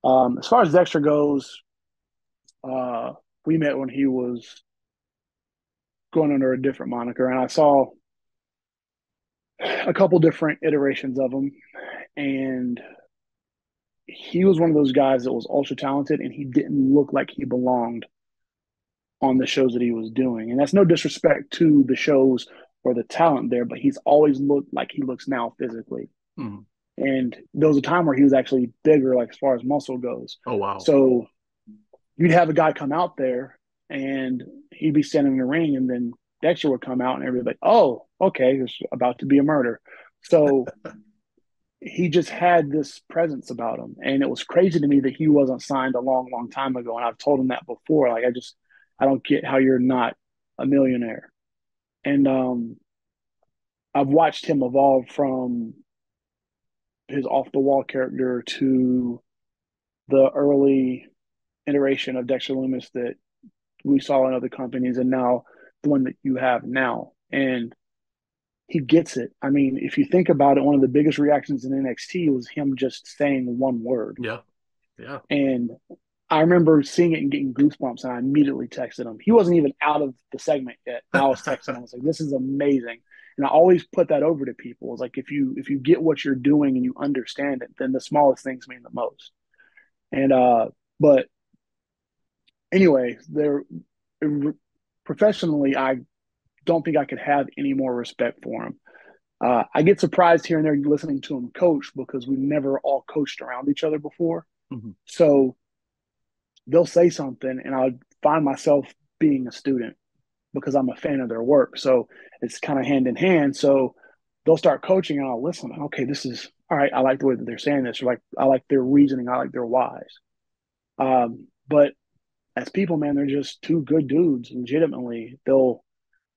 As far as Dexter goes, we met when he was going under a different moniker, and I saw a couple different iterations of him, and he was one of those guys that was ultra talented, and he didn't look like he belonged on the shows that he was doing. And that's no disrespect to the shows or the talent there, but he's always looked like he looks now physically. Mhm. And there was a time where he was actually bigger, like as far as muscle goes. Oh, wow. So you'd have a guy come out there and he'd be standing in the ring, and then Dexter would come out and everybody like, oh, okay, there's about to be a murder. So he just had this presence about him. And it was crazy to me that he wasn't signed a long, long time ago. And I've told him that before. Like, I don't get how you're not a millionaire. And I've watched him evolve from his off the wall character to the early iteration of Dexter Lumis that we saw in other companies, and now the one that you have now. And he gets it. I mean, if you think about it, one of the biggest reactions in NXT was him just saying one word. Yeah. Yeah. And I remember seeing it and getting goosebumps, and I immediately texted him. He wasn't even out of the segment yet. And I was texting him. I was like, "This is amazing." And I always put that over to people. It's like if you get what you're doing and you understand it, then the smallest things mean the most. And but anyway, there professionally, I don't think I could have any more respect for him. I get surprised here and there listening to him coach because we've never all coached around each other before. Mhm. So they'll say something and I'll find myself being a student because I'm a fan of their work. So it's kind of hand in hand. So they'll start coaching and I'll listen. Okay, this is all right. I like the way that they're saying this. Or like I like their reasoning. I like their whys. But as people, man, they're just two good dudes. Legitimately, they'll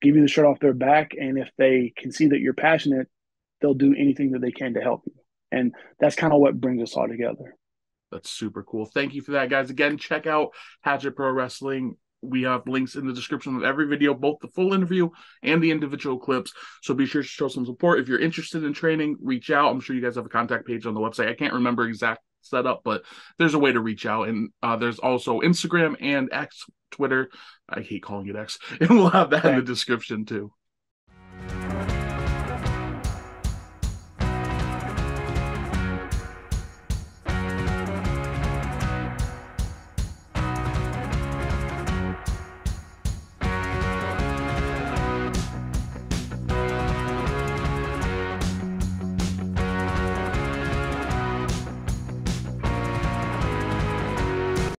give you the shirt off their back, and if they can see that you're passionate, they'll do anything that they can to help you. And that's kind of what brings us all together. That's super cool. Thank you for that, guys. Again, check out Hatchet Pro Wrestling. We have links in the description of every video, both the full interview and the individual clips. So be sure to show some support. If you're interested in training, reach out. I'm sure you guys have a contact page on the website. I can't remember exact setup, but there's a way to reach out. And there's also Instagram and X, Twitter. I hate calling it X. And we'll have that in the Same. description too.